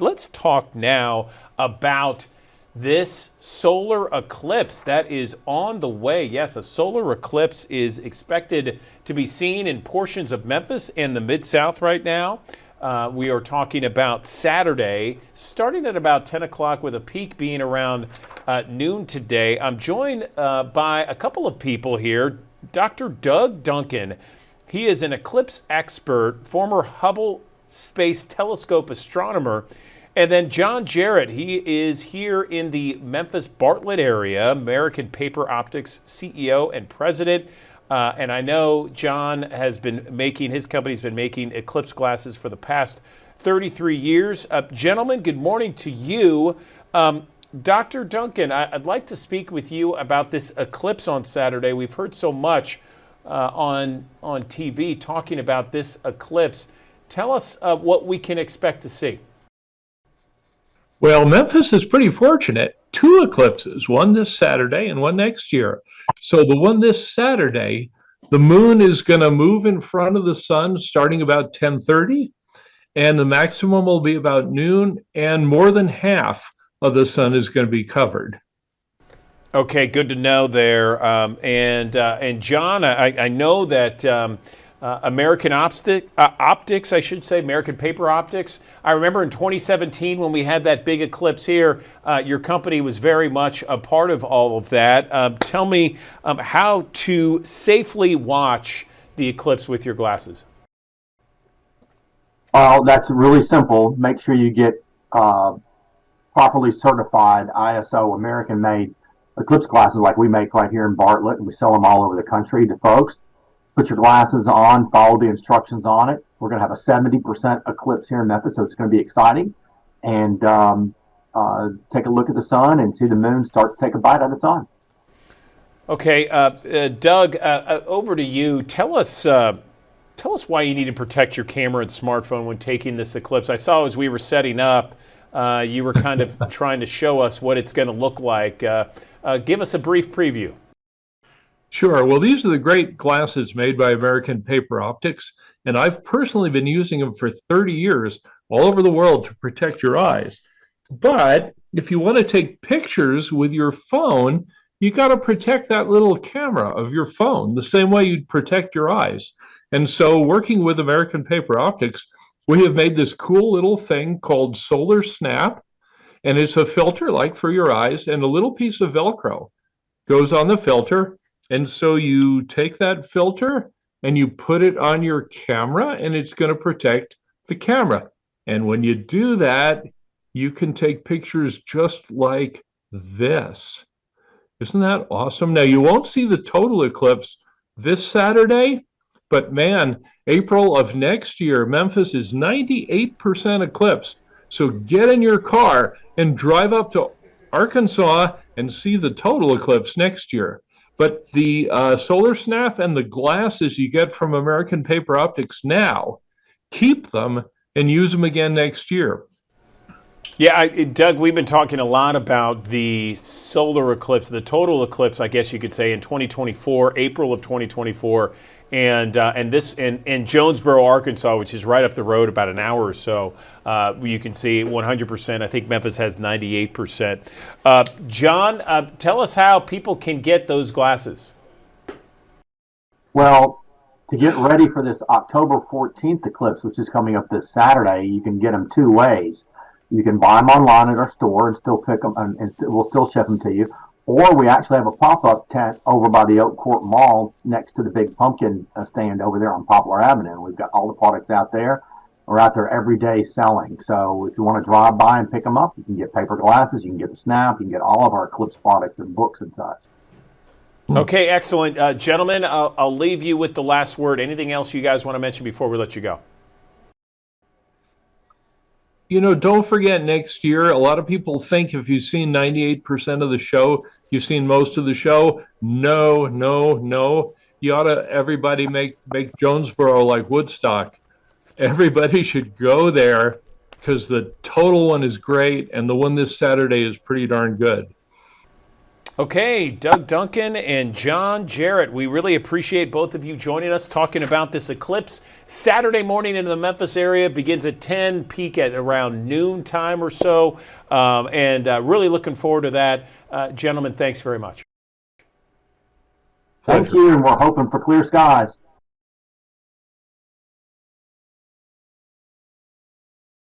let's talk now about this solar eclipse that is on the way. Yes, a solar eclipse is expected to be seen in portions of Memphis and the Mid-South right now. We are talking about Saturday, starting at about 10 o'clock with a peak being around noon today. I'm joined by a couple of people here. Dr. Doug Duncan, he is an eclipse expert, former Hubble Space Telescope astronomer. And then John Jerit, he is here in the Memphis Bartlett area, American Paper Optics CEO and president. And I know John has been making, his company's been making eclipse glasses for the past 33 years. Gentlemen, good morning to you. Dr. Duncan, I'd like to speak with you about this eclipse on Saturday. We've heard so much on TV talking about this eclipse. Tell us what we can expect to see. Well, Memphis is pretty fortunate. Two eclipses, one this Saturday and one next year. So the one this Saturday, the moon is going to move in front of the sun starting about 10:30, and the maximum will be about noon, and more than half of the sun is going to be covered. Okay, good to know there. And John, I know that American Optics, I should say, American Paper Optics. I remember in 2017 when we had that big eclipse here, your company was very much a part of all of that. Tell me how to safely watch the eclipse with your glasses. Well, that's really simple. Make sure you get properly certified ISO American-made eclipse glasses like we make right here in Bartlett, and we sell them all over the country to folks. Put your glasses on, follow the instructions on it. We're going to have a 70% eclipse here in Memphis, so it's going to be exciting. And take a look at the sun and see the moon start to take a bite out of the sun. Okay, Doug, over to you. Tell us why you need to protect your camera and smartphone when taking this eclipse. I saw as we were setting up, you were kind of trying to show us what it's going to look like. Give us a brief preview. Sure. Well, these are the great glasses made by American Paper Optics, and I've personally been using them for 30 years all over the world to protect your eyes. But if you want to take pictures with your phone, you got to protect that little camera of your phone the same way you'd protect your eyes. And so working with American Paper Optics, we have made this cool little thing called Solar Snap, and it's a filter like for your eyes, and a little piece of Velcro goes on the filter. And so you take that filter and you put it on your camera, and it's going to protect the camera. And when you do that, you can take pictures just like this. Isn't that awesome? Now, you won't see the total eclipse this Saturday, but man, April of next year, Memphis is 98% eclipse. So get in your car and drive up to Arkansas and see the total eclipse next year. But the Solar Snap and the glasses you get from American Paper Optics now, keep them and use them again next year. Yeah, Doug, we've been talking a lot about the solar eclipse, the total eclipse, I guess you could say, in 2024, April of 2024, and this in Jonesboro, Arkansas, which is right up the road, about an hour or so. You can see 100%. I think Memphis has 98%. John, tell us how people can get those glasses. Well, to get ready for this October 14th eclipse, which is coming up this Saturday, you can get them two ways. You can buy them online at our store and still pick them, and we'll still ship them to you. Or we actually have a pop-up tent over by the Oak Court Mall next to the big pumpkin stand over there on Poplar Avenue. We've got all the products out there. We're out there every day selling. So if you want to drive by and pick them up, you can get paper glasses, you can get the Snap, you can get all of our Eclipse products and books and such. Okay, excellent. Gentlemen, I'll leave you with the last word. Anything else you guys want to mention before we let you go? You know, don't forget next year, a lot of people think if you've seen 98% of the show, you've seen most of the show. No, no, no. You ought to, everybody make Jonesboro like Woodstock. Everybody should go there because the total one is great and the one this Saturday is pretty darn good. Okay, Doug Duncan and John Jerit, we really appreciate both of you joining us talking about this eclipse. Saturday morning in the Memphis area, begins at 10, peak at around noon time or so, and really looking forward to that. Gentlemen, thanks very much. Thank you, and we're hoping for clear skies.